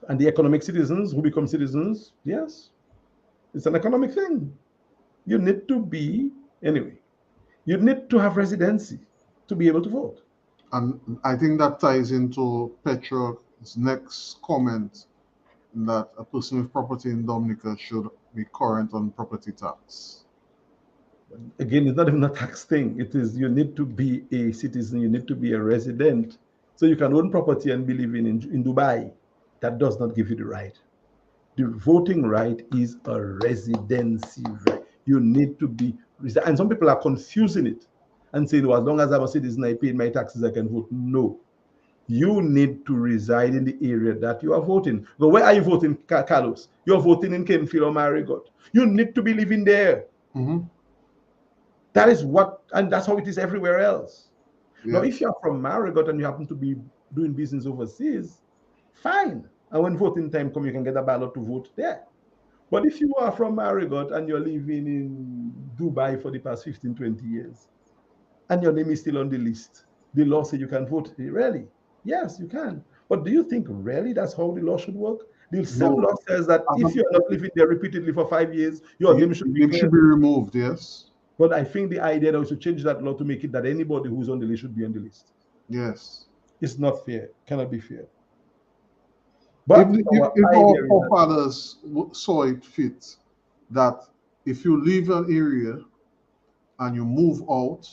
And the economic citizens who become citizens, yes, it's an economic thing. You need to be, anyway, you need to have residency to be able to vote. And I think that ties into Petro's next comment, that a person with property in Dominica should be current on property tax. Again, it's not even a tax thing. It is you need to be a citizen, you need to be a resident. So you can own property and be living in Dubai. That does not give you the right. The voting right is a residency right. You need to be, and some people are confusing it and saying, well, as long as I'm a citizen, I paid my taxes, I can vote. No. You need to reside in the area that you are voting. But where are you voting, Carlos? You're voting in Kenfield or Marigot. You need to be living there. Mm-hmm. That is what, and that's how it is everywhere else. Now, Yeah. if you're from Marigot and you happen to be doing business overseas, fine. And when voting time comes, you can get a ballot to vote there. But if you are from Marigot and you're living in Dubai for the past 15, 20 years, and your name is still on the list, the law says you can vote. Really? Yes, you can. But do you think really that's how the law should work? The same No. law says that if you're not living there repeatedly for 5 years, your name should be It should cleared. be removed. Yes. But I think the idea that we should change that law to make it that anybody who's on the list should be on the list. Yes. It's not fair. Cannot be fair. If, But our if our idea is that forefathers saw it fit that if you leave an area and you move out,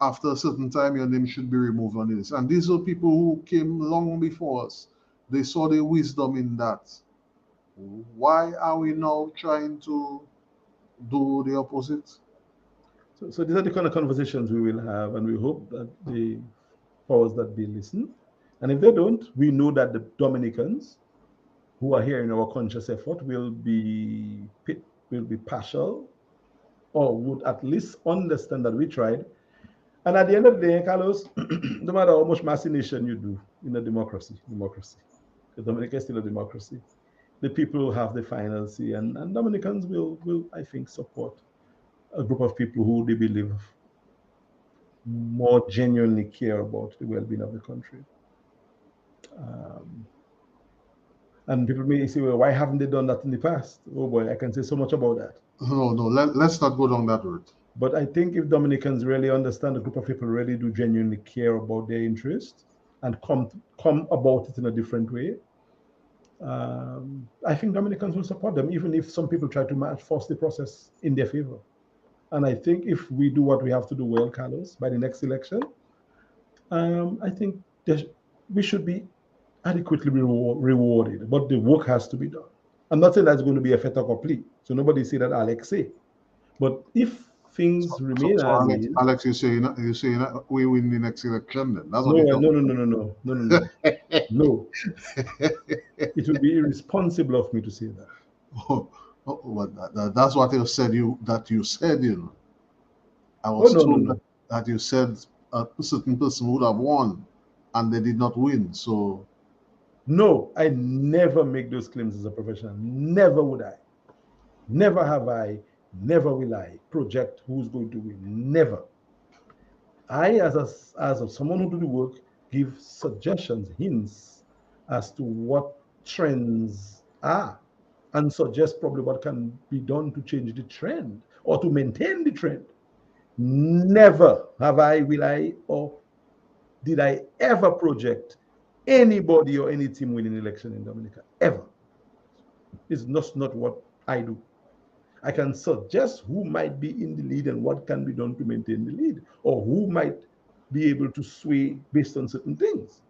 after a certain time, your name should be removed on the list. And these are people who came long before us. They saw the wisdom in that. Why are we now trying to do the opposite? so these are the kind of conversations we will have, and we hope that the powers that be listen. And if they don't, we know that the Dominicans who are here in our conscious effort will be partial or would at least understand that we tried. And at the end of the day, Carlos, no matter how much machination you do in a democracy, the Dominica is still a democracy. The people have the final say, and Dominicans will, I think, support a group of people who they believe more genuinely care about the well-being of the country. Um, and people may say, well, why haven't they done that in the past? Oh boy, I can say so much about that. No, no, let's not go down that route. But I think if Dominicans really understand, a group of people really do genuinely care about their interest and come about it in a different way, I think Dominicans will support them, even if some people try to force the process in their favor. And I think if we do what we have to do well, Carlos, by the next election, I think we should be adequately rewarded, but the work has to be done. I'm not saying that's going to be a fait accompli, so nobody say that Alex say. But if things remain So as Alex, is, Alex, you saying we win the next election then? That's what no, you're no, talking no, no, no, no, no, no, no, no. It would be irresponsible of me to say that. about. But that's what you said. You said. I Oh was no, no, told no, that you said a certain person would have won, and they did not win. So no. I never make those claims as a professional. Never would I. Never have I. Never will I project who's going to win. Never. I, as someone who do the work, give suggestions, hints as to what trends are, and suggest probably what can be done to change the trend or to maintain the trend. Never have I, will I, or did I ever project anybody or any team winning election in Dominica. Ever. It's just not what I do. I can suggest who might be in the lead and what can be done to maintain the lead, or who might be able to sway based on certain things.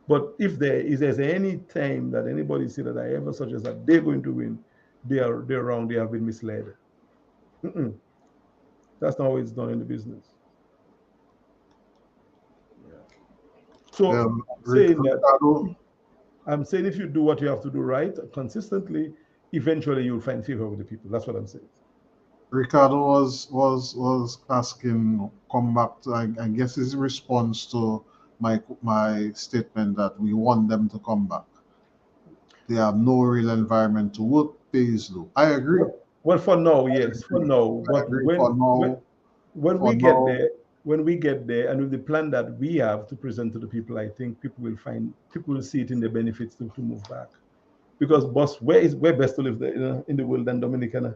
But if there's any time that anybody say that I ever suggest that they're going to win, they're wrong. They have been misled. Mm-mm. That's not how it's done in the business. Yeah. So saying that, Ricardo, I'm saying if you do what you have to do right consistently, eventually you'll find favor with the people. That's what I'm saying. Ricardo was asking, come back to, I guess his response to my statement that we want them to come back. They have no real environment to work. Pay is low. I agree. Well, for now, yes, for now. I But agree. For now, when for we get now, there, when we get there, and with the plan that we have to present to the people, I think people will see it in the benefits to move back. Because, boss, where best to live there, in the world than Dominicana?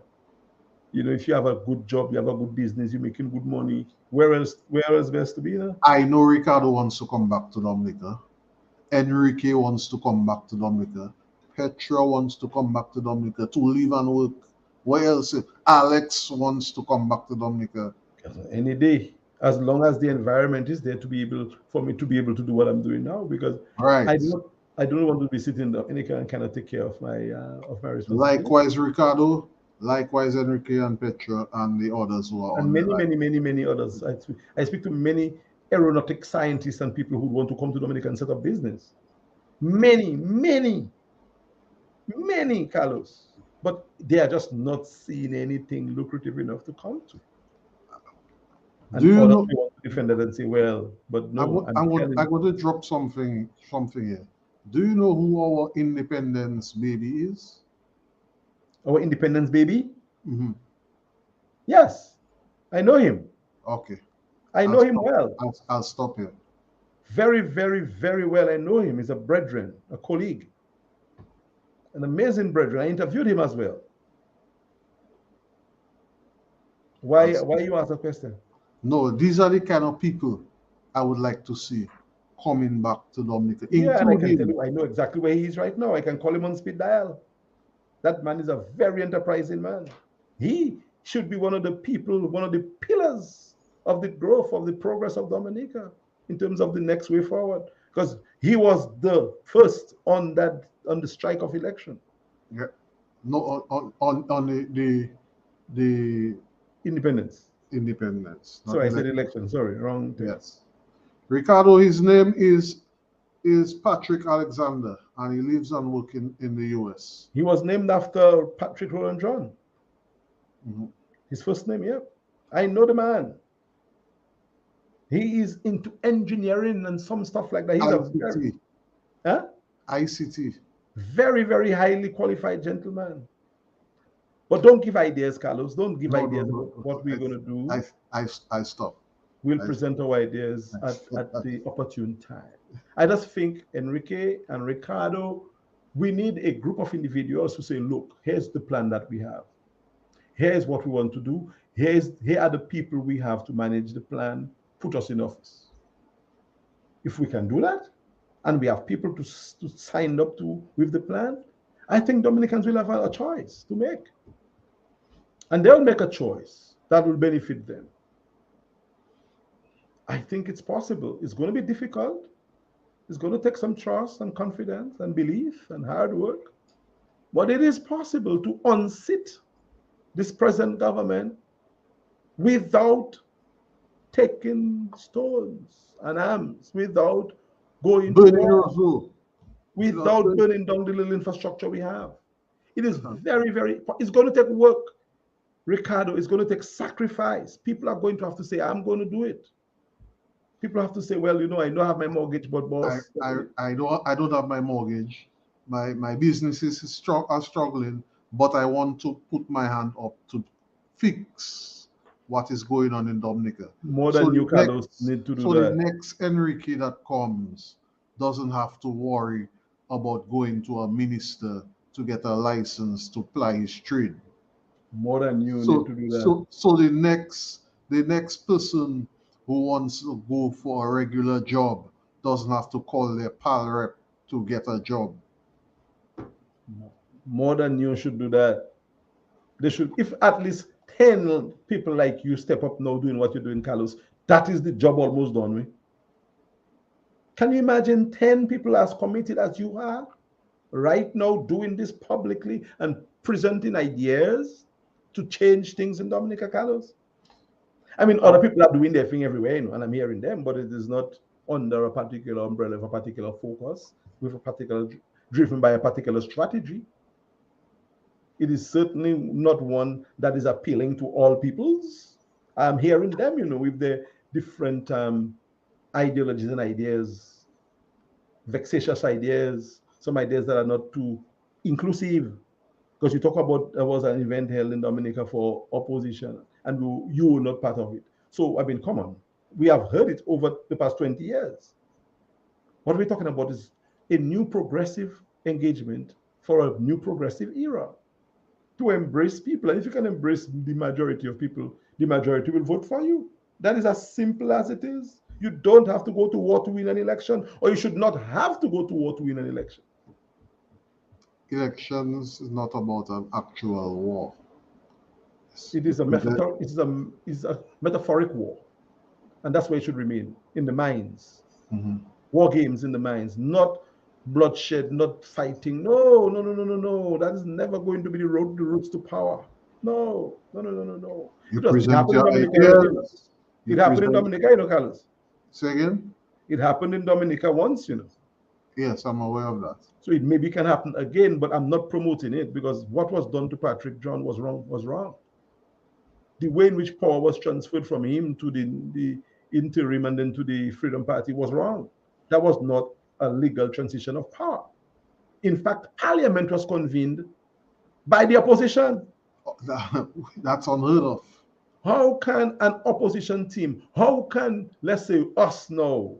If you have a good job, you have a good business, you're making good money. Where else best to be? I know Ricardo wants to come back to Dominica. Enrique wants to come back to Dominica. Petra wants to come back to Dominica to live and work. What else? Alex wants to come back to Dominica. Any day, as long as the environment is there to be able for me to be able to do what I'm doing now, because I Right. don't I don't want to be sitting down and kind of take care of my responsibility. Likewise, Ricardo. Likewise, Enrique and Petra and the others who are And on the many, line. many, many, many others. I speak to many aeronautic scientists and people who want to come to Dominica and set up business. Many, many, many, Carlos. But they are just not seeing anything lucrative enough to come to. Do And you others know? may want to defend it and say, well, but no, I'm telling I'm you. going to drop something here. Do you know who our independence baby is? Our independence baby? Hmm. Yes, I know him. Okay, I I'll know him stop. well. I'll stop here. Very, very, very well. I know him. He's a brethren, a colleague, an amazing brethren. I interviewed him as well. I'll Why stop. you ask a question? No, these are the kind of people I would like to see coming back to Dominica, Yeah, and I can tell including. you, I know exactly where he is right now. I can call him on speed dial. That man is a very enterprising man. He should be one of the people, one of the pillars of the growth, of the progress of Dominica in terms of the next way forward. Because he was the first on the strike of election. Yeah, no, on the Independence. independence, not Sorry, I said elect. election. Sorry, wrong thing. Yes, Ricardo. His name is Patrick Alexander, and he lives and works in the U.S. He was named after Patrick Roland John. Mhm. His first name, yeah. I know the man. He is into engineering and some stuff like that. He's a very, ICT, huh? ICT. Very, very highly qualified gentleman. But don't give ideas, Carlos. Don't give No, no, ideas about no. what we're going to do. I stop. We'll I, present our ideas I at stop. the opportune time. I just think Enrique and Ricardo, we need a group of individuals who say, look, here's the plan that we have. Here's what we want to do. Here are the people we have to manage the plan, put us in office. If we can do that, and we have people to sign up to with the plan, I think Dominicans will have a choice to make. And they'll make a choice that will benefit them. I think it's possible. It's going to be difficult. It's going to take some trust and confidence and belief and hard work. But it is possible to unseat this present government without taking stones and arms, without going to Burning war, Roswell. without burning down the little infrastructure we have. It is very, very, it's going to take work, Ricardo. It's going to take sacrifice. People are going to have to say, I'm going to do it. People have to say, well, I don't have my mortgage, but boss. I don't have my mortgage. My businesses are struggling, but I want to put my hand up to fix what is going on in Dominica. More So than the you, Carlos, need to do the that. next Enrique that comes doesn't have to worry about going to a minister to get a license to ply his trade. More than you need to do that. So the next person who wants to go for a regular job doesn't have to call their pal rep to get a job. More than you should do that. They should, if at least 10 people like you step up now doing what you're doing, Carlos, that is the job almost done with. Can you imagine 10 people as committed as you are right now doing this publicly and presenting ideas to change things in Dominica, Carlos? I mean, other people are doing their thing everywhere, and I'm hearing them, but it is not under a particular umbrella of a particular focus, with a particular driven by a particular strategy. It is certainly not one that is appealing to all peoples. I'm hearing them, with their different ideologies and ideas, vexatious ideas, some ideas that are not too inclusive. Because you talk about there was an event held in Dominica for opposition, and you were not part of it. So, I mean, come on. We have heard it over the past 20 years. What we're talking about is a new progressive engagement for a new progressive era to embrace people. And if you can embrace the majority of people, the majority will vote for you. That is as simple as it is. You don't have to go to war to win an election, or you should not have to go to war to win an election. Elections is not about an actual war. It is a metaphor, it's a metaphoric war. And that's where it should remain, in the minds. Mhm. War games in the minds, not bloodshed, not fighting. No, no, no, no, no, no. That is never going to be the routes to power. No, no, no, no, no, no. You It present happened in your Dominica, ideas. You It happened in present. Dominica, Carlos. Say again? It happened in Dominica once. Yes, I'm aware of that. So it maybe can happen again, but I'm not promoting it because what was done to Patrick John was wrong, was wrong. the way in which power was transferred from him to the interim and then to the Freedom Party was wrong. That was not a legal transition of power. In fact, Parliament was convened by the opposition. That's unheard of. How can an opposition team, how can, let's say, us now,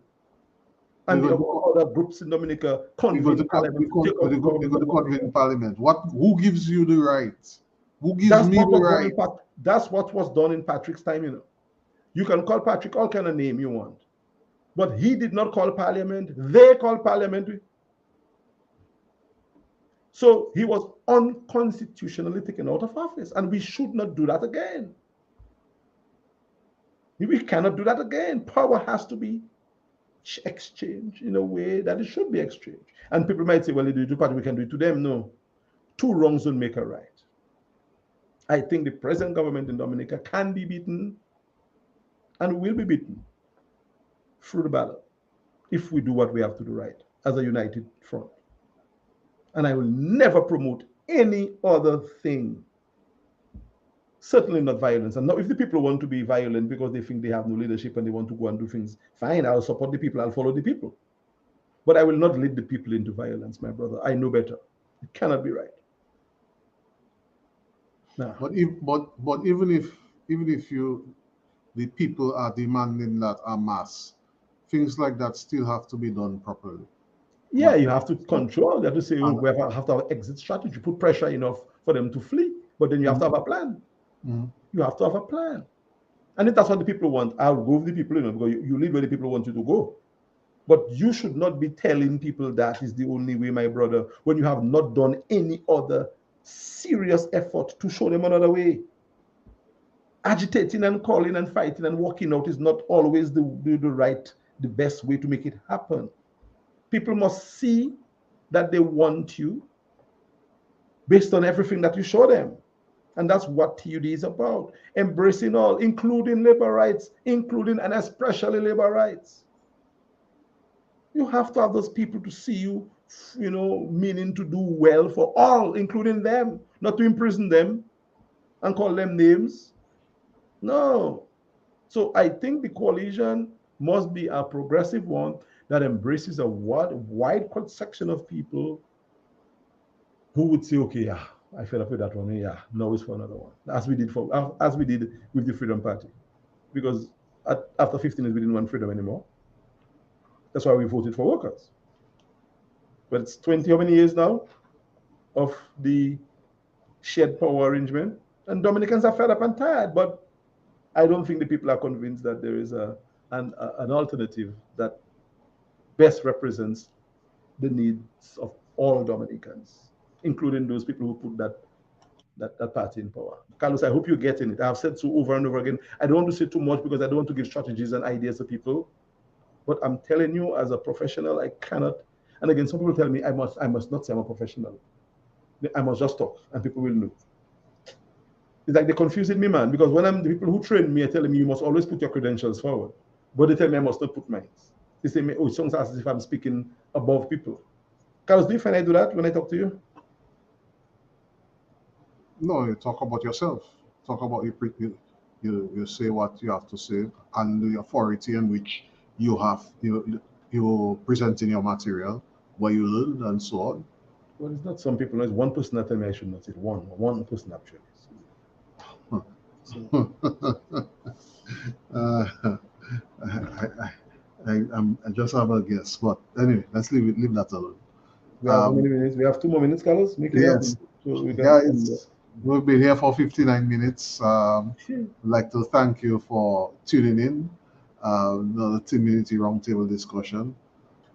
and the other groups in Dominica convene Parliament to take We're up going to government? convene Parliament. Who gives you the right? Who gives That's me what the was right? done in that's what was done in Patrick's time, you know. You can call Patrick all kind of name you want, but he did not call Parliament. They called Parliament. So he was unconstitutionally taken out of office, and we should not do that again. We cannot do that again. Power has to be exchanged in a way that it should be exchanged. And people might say, well, they do it to party, we can do it to them. No. Two wrongs don't make a right. I think the present government in Dominica can be beaten and will be beaten through the ballot if we do what we have to do right as a united front. And I will never promote any other thing. Certainly not violence. And now, if the people want to be violent because they think they have no leadership and they want to go and do things, fine, I'll support the people, I'll follow the people. But I will not lead the people into violence, my brother. I know better. It cannot be right. No. But even if the people are demanding that en masse, things like that still have to be done properly. Yeah, you have to control. You have to say, oh, we have to have an exit strategy, put pressure enough for them to flee. But then you have to have a plan. You have to have a plan. And if that's what the people want, I'll go with the people, because you live where the people want you to go. But you should not be telling people that is the only way, my brother, when you have not done any other serious effort to show them another way. Agitating and calling and fighting and walking out is not always the best way to make it happen. People must see that they want you based on everything that you show them. And that's what TUD is about. Embracing all, including labor rights, including and especially labor rights. You have to have those people to see you, meaning to do well for all, including them, not to imprison them and call them names. No. So I think the coalition must be a progressive one that embraces a wide section of people who would say, okay, yeah, I fed up with that one. Yeah, now it's for another one. As we did with the Freedom Party. Because after 15 years, we didn't want freedom anymore. That's why we voted for workers. But it's 20 how many years now of the shared power arrangement. And Dominicans are fed up and tired, but I don't think the people are convinced that there is an alternative that best represents the needs of all Dominicans, including those people who put that party in power. Carlos, I hope you're getting it. I've said so over and over again. I don't want to say too much because I don't want to give strategies and ideas to people. But I'm telling you, as a professional, I cannot. And again, some people tell me I must not say I'm a professional. I must just talk, and people will know. It's like they're confusing me, man. Because when the people who train me are telling me you must always put your credentials forward, but they tell me I must not put mine. They say, oh, it sounds as if I'm speaking above people. Carlos, do you find I do that when I talk to you? No, you talk about yourself. Talk about you say what you have to say, and the authority in which you're presenting your material, what you learned, and so on. Well, it's not some people. It's one person that tell me I should not say one person actually. So. I just have a guess, but anyway, let's leave that alone. We have how many minutes? We have 2 more minutes, Carlos. Make it yes. So we've been here for 59 minutes. I'd like to thank you for tuning in. Another community roundtable discussion.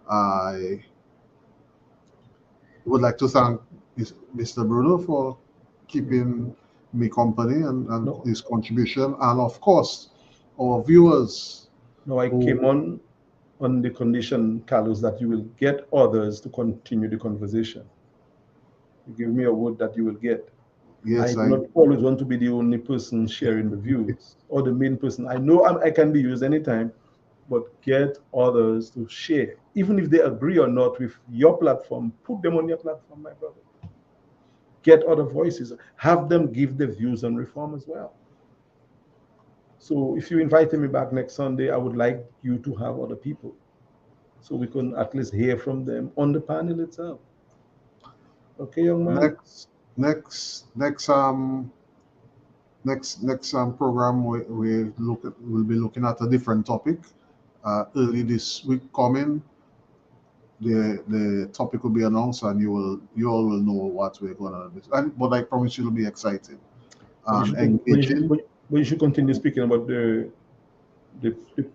I would like to thank Mr. Bruno for keeping me company and his contribution, and of course, our viewers. No, I came on the condition, Carlos, that you will get others to continue the conversation. You give me a word that you will get. Yes, I do not always want to be the only person sharing the views or the main person. I know I can be used anytime, but get others to share. Even if they agree or not with your platform, put them on your platform, my brother. Get other voices. Have them give their views on reform as well. So if you invited me back next Sunday, I would like you to have other people, so we can at least hear from them on the panel itself. Okay, young man. Next, next program we'll be looking at a different topic. Early this week coming, the topic will be announced, and you all will know what we're gonna do. But I promise you, it'll be exciting But you and should, but you should, engaging. but you should continue speaking about the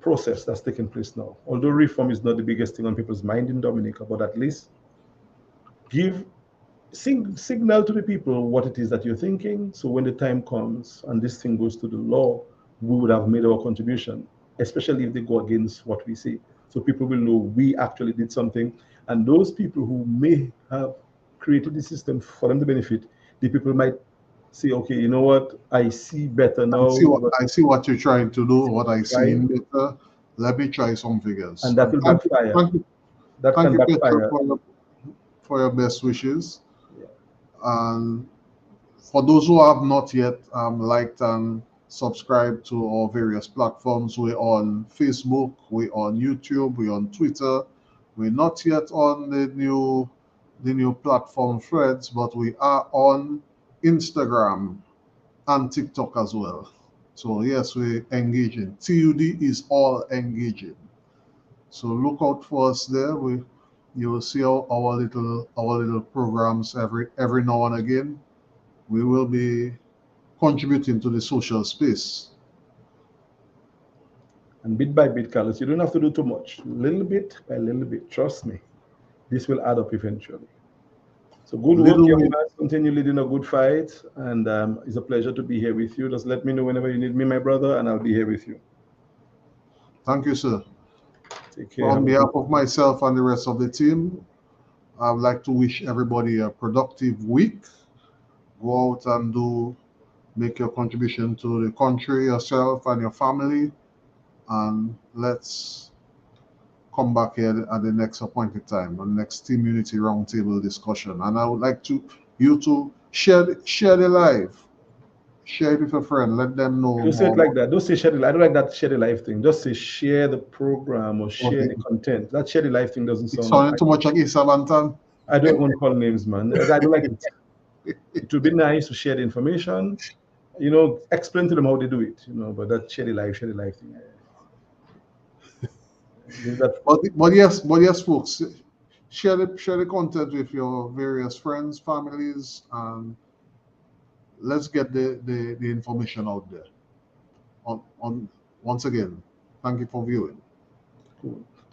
process that's taking place now. Although reform is not the biggest thing on people's mind in Dominica, but at least give signal to the people what it is that you're thinking. So when the time comes and this thing goes to the law, we would have made our contribution, especially if they go against what we say. So people will know we actually did something. And those people who may have created the system for them to benefit, the people might say, okay, you know what, I see better now. I see what you're trying to do. What I see Right? in better. Let me try some And figures. that And will backfire. That thank can you, Peter, backfire. for your best wishes. Yeah. And for those who have not yet liked and subscribed to our various platforms, we're on Facebook, we're on YouTube, we're on Twitter. We're not yet on the new platform Threads, but we are on Instagram and TikTok as well. So yes, we're engaging. TUD is all engaging. So look out for us there. You will see our little programs every now and again. We will be contributing to the social space. And bit by bit, Carlos, you don't have to do too much. Little bit by little bit. Trust me, this will add up eventually. So good work, Little young way. man. Continue leading a good fight. And it's a pleasure to be here with you. Just let me know whenever you need me, my brother, and I'll be here with you. Thank you, sir. Take care. On Have a behalf good of myself and the rest of the team, I would like to wish everybody a productive week. Go out and make your contribution to the country, yourself, and your family. And let's come back here at the next appointed time, on the next Team Unity Roundtable discussion. And I would like you to share the live. Share it with a friend. Let them know Don't say more it like about that. Don't say share the life. I don't like that share the life thing. Just say share the program or it. share the content. That share the life thing doesn't It's sound sounding right. too much like Issa Bantan. I don't want to call names, man. I don't like it. It would be nice to share the information, explain to them how they do it, but that share the life thing. Leave that. But yes, folks, share the content with your various friends, families, and let's get the information out there. On once again, thank you for viewing. Cool.